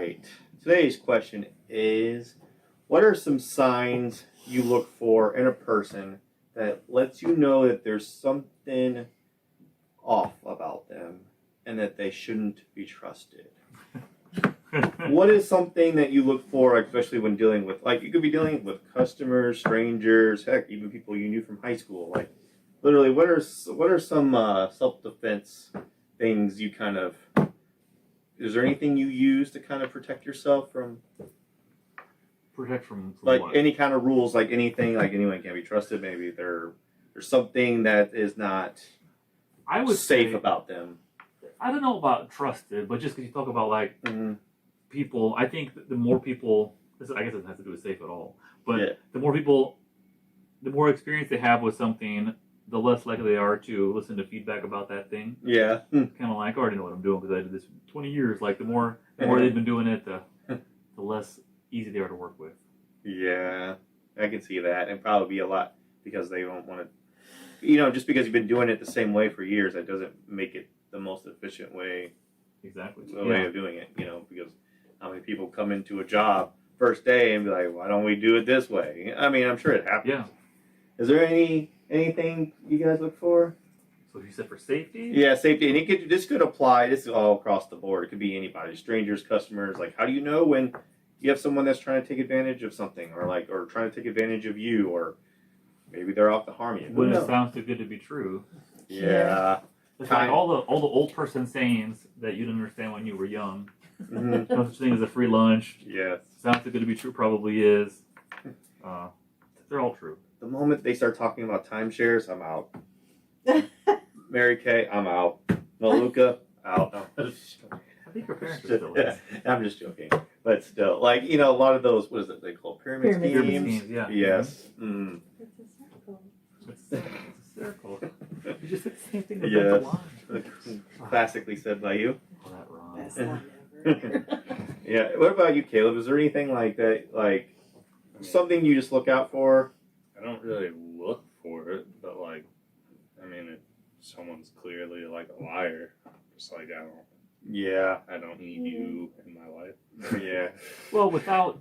right. Today's question is, what are some signs you look for in a person that lets you know that there's something off about them and that they shouldn't be trusted? What is something that you look for, especially when dealing with, like, you could be dealing with customers, strangers, heck, even people you knew from high school. Like, literally, what are some self-defense things you kind of, is there anything you use to kind of protect yourself from? Protect from like what? Any kind of rules, like anything, like anyone can't be trusted. Maybe there's something that is not safe about them. I don't know about trusted, but just because you talk about like people, I think that the more people, I guess it doesn't have to do with safe at all, but the more people, the more experience they have with something, the less likely they are to listen to feedback about that thing. Yeah. Kind of like, I already know what I'm doing because I did this for 20 years. Like the more they've been doing it, the less easy they are to work with. Yeah, I can see that, and probably be a lot because they don't want to, just because you've been doing it the same way for years, that doesn't make it the most efficient way. Exactly. The way of doing it, because how many people come into a job first day and be like, why don't we do it this way? I mean, I'm sure it happens. Yeah. Is there anything you guys look for? So you said for safety? Yeah, safety, and this could apply. This is all across the board. It could be anybody, strangers, customers. Like, how do you know when you have someone that's trying to take advantage of something, or trying to take advantage of you, or maybe they're out to harm you? When it sounds too good to be true. Yeah. It's like all the old person sayings that you didn't understand when you were young. No such thing as a free lunch. Yes. Sounds too good to be true. Probably is. They're all true. The moment they start talking about timeshares, I'm out. Mary Kay, I'm out. Maluka, out. No. I think your parents are still in. I'm just joking. But still, like, a lot of those, what is it they call pyramid schemes? Pyramid schemes, yeah. Yes. It's a circle. It's a circle. You just said the same thing about the line. Classically said by you. Oh, that wrong. Best line ever. Yeah. What about you, Caleb? Is there anything like that, like something you just look out for? I don't really look for it, but if someone's clearly like a liar, just like I don't need you in my life. Yeah. Well, without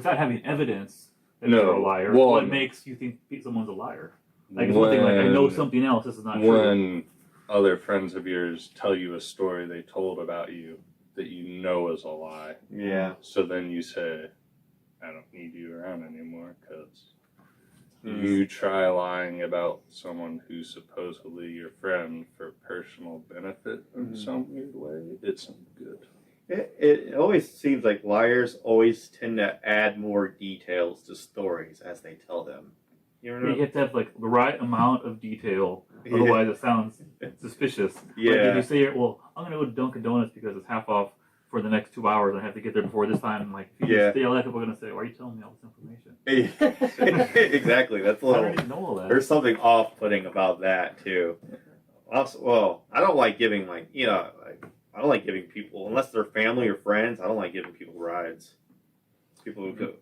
having evidence that you're a liar, what makes you think someone's a liar? Like, it's one thing, like, I know something else, this is not true. When other friends of yours tell you a story they told about you that you know is a lie. Yeah. So then you say, I don't need you around anymore because you try lying about someone who's supposedly your friend for personal benefit in some weird way. It's good. It always seems like liars always tend to add more details to stories as they tell them. You have to have like the right amount of detail, otherwise it sounds suspicious. Yeah. Like if you say, well, I'm going to go to Dunkin' Donuts because it's half off for the next 2 hours, I have to get there before this time. Like, if you just say all that, people are going to say, why are you telling me all this information? Exactly. That's a little. I don't even know all that. There's something off-putting about that too. Also, well, I don't like giving I don't like giving people, unless they're family or friends, I don't like giving people rides. People who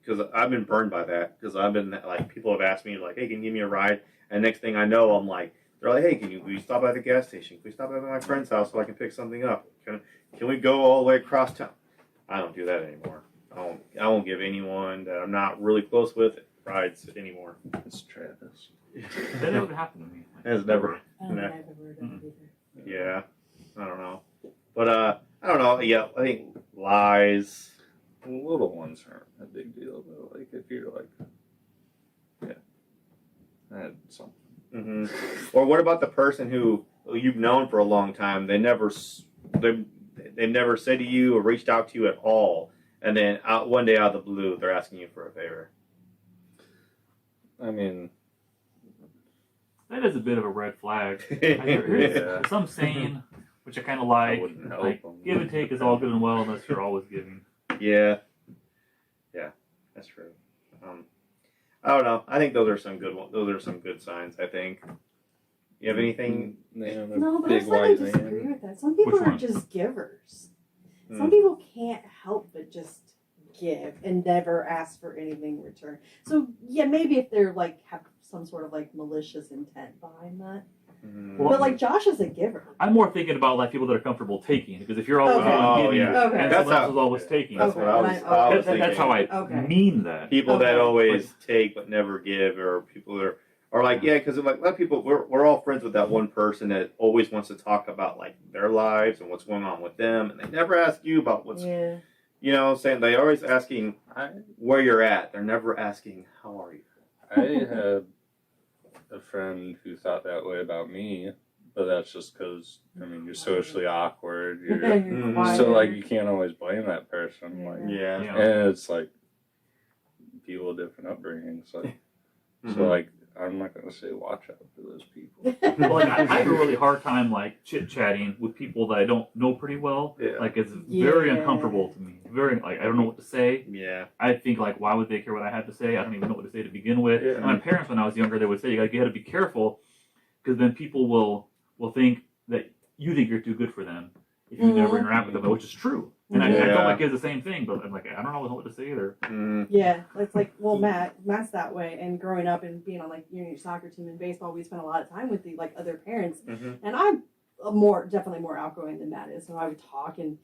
because I've been burned by that. Because I've been people have asked me like, hey, can you give me a ride? And next thing I know, I'm like, they're like, hey, will you stop by the gas station? Can we stop by my friend's house so I can pick something up? Can we go all the way across town? I don't do that anymore. I won't give anyone that I'm not really close with rides anymore. It's Travis. That never happened to me. It's never. I don't think I've ever done it either. Yeah, I don't know, but I don't know. Yeah, I think lies. Little ones aren't a big deal though. Like if you're I had something. Or what about the person who you've known for a long time? They never said to you or reached out to you at all, and then one day out of the blue, they're asking you for a favor. I mean, that is a bit of a red flag. Here's some saying, which I kind of like give and take is all good and well unless you're always giving. Yeah, that's true. I don't know. I think those are some good ones. Those are some good signs. I think. You have anything? No, but I slightly disagree with that. Some people are just givers. Some people can't help but just give and never ask for anything in return. So yeah, maybe if they're have some sort of malicious intent behind that, Well, But like Josh is a giver. I'm more thinking about like people that are comfortable taking, because if you're always Okay. the one giving yeah. Okay. and That's someone else how- is always taking, That's Okay. what I was, I was thinking. that's how I Okay. mean that. People that Okay. always take but never give, or people that are like, yeah, because like a lot of people, we're all friends with that one person that always wants to talk about like their lives and what's going on with them, and they never ask you about what's, Yeah. you know, saying they always asking where you're at. They're never asking how are you. I had a friend who thought that way about me, but that's just because you're socially awkward. You're Mhm. quiet. so like you can't always blame that person. Like, Yeah. Yeah. and it's like people with different upbringings. Like, Mhm. so like I'm not gonna say watch out for those people. Well, like, I have a really hard time like chit chatting with people that I don't know pretty well. Yeah. Like it's very Yeah. uncomfortable to me. Very like I don't know what to say. Yeah. I think like why would they care what I have to say? I don't even know what to say to begin with. Yeah. And my parents, when I was younger, they would say you got to be careful because then people will think that you think you're too good for them if you never Mhm. interact with them, which is true. And I Yeah. tell my kids the same thing, but I'm like I don't know what to say either. Mm. Yeah, it's like, well, Matt's that way, and growing up and being on like your soccer team and baseball, we spent a lot of time with the like other parents, Mhm. and I'm definitely more outgoing than Matt is, so I would talk and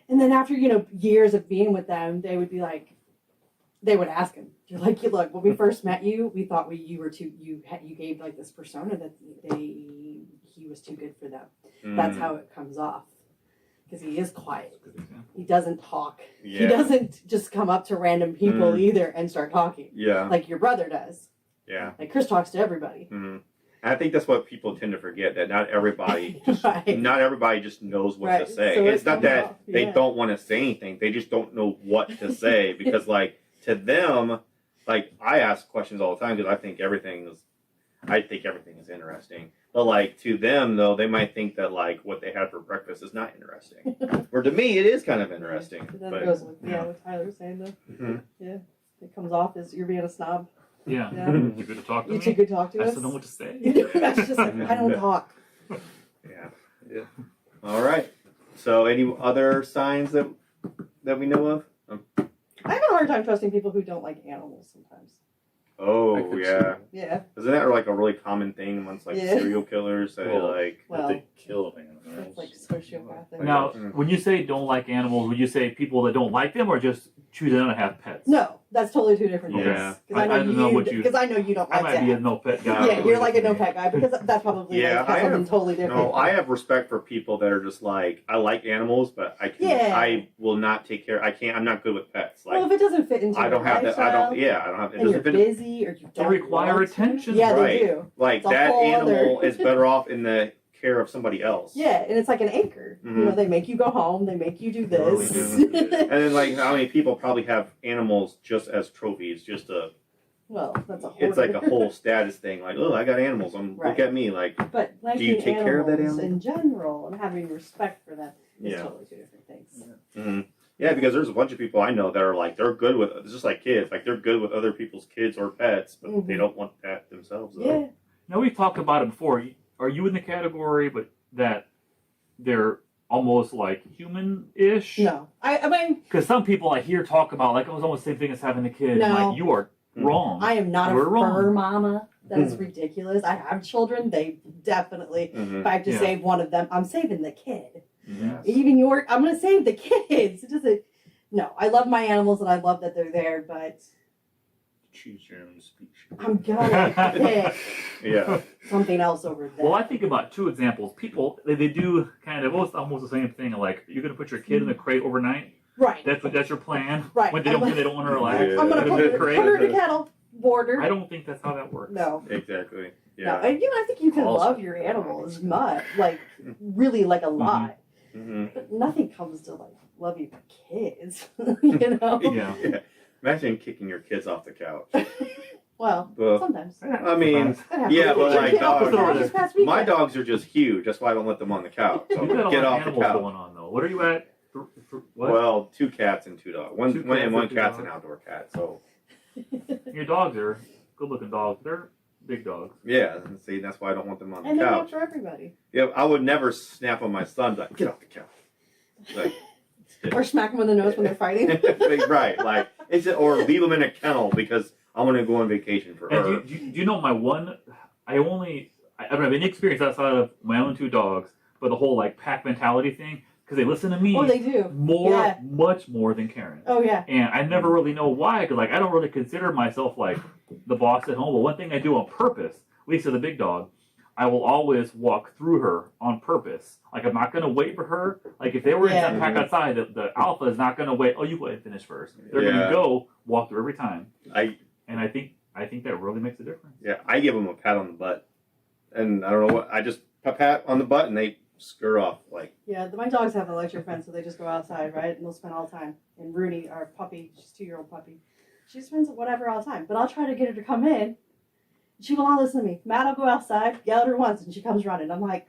then after years of being with them, they would be like, they would ask him, you're like, look, when we first met you, we thought you were too you gave like this persona that he was too good for them. That's how it comes off. Because he is quiet. He doesn't talk. Yeah. He doesn't just come up to random people either and start talking. Yeah. Like your brother does. Yeah. Like Chris talks to everybody. Mm-hmm. I think that's what people tend to forget, that not everybody just Right. not everybody just knows what Right. to say. So It's it not comes that off. they Yeah. don't want to say anything; they just don't know what to say because, like, to them, like I ask questions all the time because I think everything is interesting. But like to them, though, they might think that like what they had for breakfast is not interesting. Or to me, it is kind of interesting. But that But goes with what Tyler was saying though. Mhm. Yeah. It comes off as you're being a snob. Yeah. Yeah. You're good to talk to You me. too good to talk to I us. still know what to say. That's just like, I don't talk. yeah. All right. So, any other signs that we know of? I have a hard time trusting people who don't like animals sometimes. I Oh could yeah. Yeah. Isn't that like a really common thing amongst like Yeah. serial killers that Well, like? Well, they kill animals. that's like sociopathic. Now, Mm. when you say don't like animals, would you say people that don't like them or just choose not to have pets? No, that's totally two different things. Yeah. Because I don't know what you- Because I know you don't I like might that. be a no pet guy. Yeah, you're like a no pet guy because that's probably Yeah, like I something have- totally different. No, I have respect for people that are just like, I like animals, but Yeah. I will not take care. I'm not good with pets. Like well, if it doesn't fit into I don't your have that. I lifestyle, don't. Yeah, I don't have. It and doesn't you're fit. busy or you don't require want to. attention. Yeah, Right. they do. Like It's a that whole animal other- is better off in the care of somebody else. Yeah, and it's like an anchor. You know, they make you go home. They make you do Totally this. do. And then like how many people probably have animals just as trophies, just a. Well, that's a whole. It's like a whole status thing. Like, oh, I got animals. Look Right. at me. Like, But liking you take care of that animals animal? in general and having respect for them is yeah. totally two different things. Mhm. Yeah, because there's a bunch of people I know that are like they're good with it's just like kids, like they're good with other people's kids or pets, but they Mhm. don't want that themselves. Though. Yeah. Now, we've talked about it before. Are you in the category, but that they're almost like human-ish? No, I mean, Because some people I hear talk about, like, it was almost the same thing as having a kid. No. I'm like, you are Mhm. wrong. I am not We're a wrong. fur mama. That's Mm. ridiculous. I have children. They definitely. Mhm. If I have to Yeah. save one of them, I'm saving the kid. Yes. Even I'm going to save the kids. It doesn't. No, I love my animals and I love that they're there, but Choose your own species. I'm gonna pick Yeah. something else over there. Well, I think about two examples. People, they do kind of almost the same thing. Like, you're going to put your kid in the crate overnight. Right. That's your plan. Right. When they don't want her alive. Yeah. I'm gonna Put put her in her, the crate. put her in a kettle border. I don't think that's how that works. No. Exactly. No, Yeah. and I think you can Also- love your animals much, like really like a lot, Mm-hmm. but nothing comes to like love your kids, you know. Yeah. Yeah. Imagine kicking your kids off the couch. Well, Well, sometimes. I mean, That happens. yeah, but Your like kid off the dogs- couch this past weekend. my dogs are just huge. That's why I don't let them on the couch. So You've got a get lot off of the animals couch. going on, though. What are you at? What? Well, 2 cats and 2 dogs. One Two and cats one and two cat's an dogs. outdoor cat. So Your dogs are good-looking dogs. They're big dogs. yeah, and see, that's why I don't want them on the And they're not couch. for everybody. Yeah, I would never snap on my son. Like, get off the couch. Like, Or smack them in the nose when they're fighting. right, like it's or leave them in a kennel because I'm gonna go on vacation for And her. do you know my one? I don't have any experience outside of my own 2 dogs, but the whole like pack mentality thing, because they listen to me Oh, they do. much more than Karen. Oh yeah. And I never really know why, because like I don't really consider myself like the boss at home. But one thing I do on purpose, at least to the big dog, I will always walk through her on purpose. Like I'm not gonna wait for her. Like if they were in that pack outside, the alpha is not gonna wait. Oh, you go ahead and finish first. They're gonna go walk through every time. I think that really makes a difference. Yeah, I give them a pat on the butt, and I don't know what I just pat on the butt and they scurry off like. Yeah, my dogs have an electric fence, so they just go outside, right? And they'll spend all the time. And Rooney, our puppy, she's 2-year-old puppy, she spends whatever all the time. But I'll try to get her to come in. She will not listen to me. Matt will go outside, yell at her once, and she comes running. I'm like,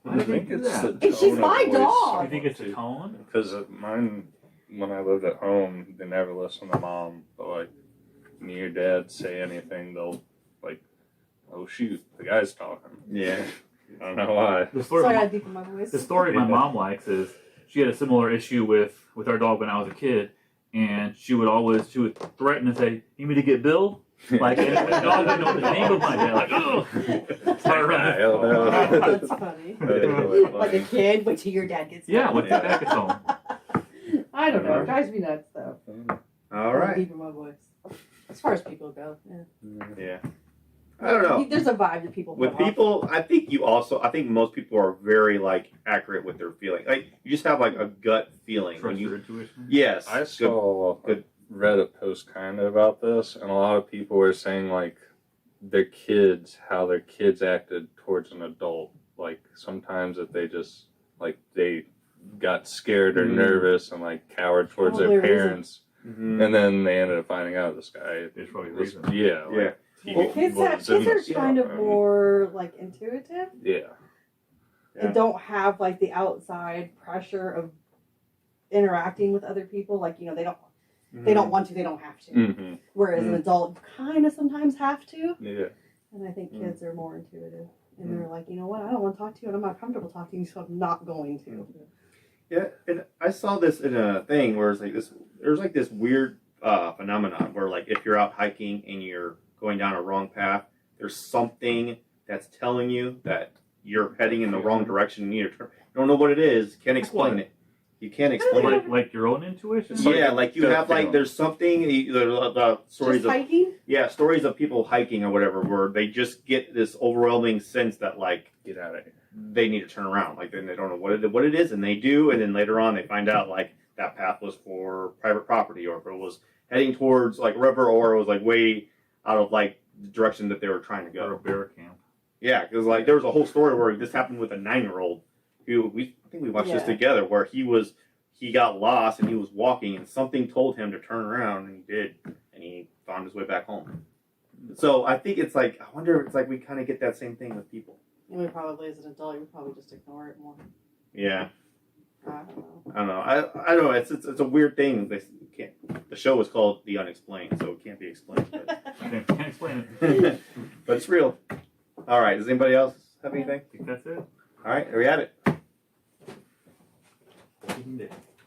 Why do they do that? And she's my dog. You think it's a tone? Because mine, when I lived at home, they never listened to mom. But like, me or dad say anything, they'll like, oh shoot, the guy's talking. Yeah. I don't know why. The story, sorry, I deepen my voice. the story my mom likes is she had a similar issue with our dog when I was a kid, and she would threaten and say, "You need me to get Bill?" Like, and the dog didn't know the name of my dad. Like, oh, start running. That's funny. Like a kid, wait till your dad gets home. Yeah, with the back gets home. I don't know. It drives me nuts, though. All right. Deepen my voice. As far as people go, Yeah. I don't know. There's a vibe that people With put off. people, I think most people are very like accurate with their feeling. Like you just have like a gut feeling Trust when you. your intuition. Yes. I saw a Reddit post kind of about this, and a lot of people were saying like how their kids acted towards an adult. Like sometimes that they just like they got scared or nervous and like cowered towards Probably their parents, Mm-hmm. and then they ended up finding out this guy. There's probably a was- reason. Yeah. Yeah. Like, he Well, kids was in are the kind of stuff, more like intuitive. Yeah. Yeah. And don't have like the outside pressure of interacting with other people. Like they don't want to, they don't have to. Mm-hmm. Whereas an adult kind of sometimes have to. Yeah. And I think kids are more intuitive. And they're like, you know what, I don't want to talk to you and I'm not comfortable talking to you, so I'm not going to. Yeah, and I saw this in a thing where it's like this. There's like this weird phenomenon where like if you're out hiking and you're going down a wrong path, there's something that's telling you that you're heading in the wrong direction. You need to turn. You don't know what it is. Can't explain it. You can't explain it. Like your own intuition. Yeah, like you have like there's something. The stories Just of hiking? yeah, stories of people hiking or whatever, where they just get this overwhelming sense that like Get out of here. they need to turn around. Like then they don't know what it is, and they do, and then later on they find out like that path was for private property, or if it was heading towards like river, or it was like way out of like the direction that they were trying to Or a go. bear camp. Yeah, because like there was a whole story where this happened with a 9-year-old who I think we watched this together, where he got lost and he was walking, and something told him to turn around, and he did, and he found his way back home. So I think it's like I wonder if it's like we kind of get that same thing with people. I mean, probably as an adult, you would probably just ignore it more. Yeah. I don't know. I don't know. I don't know. It's a weird thing. They can't. The show is called The Unexplained, so it can't be explained. But, Can't explain it. but it's real. All right. Does anybody else have anything? I think that's it. All right. There we have it. Even there.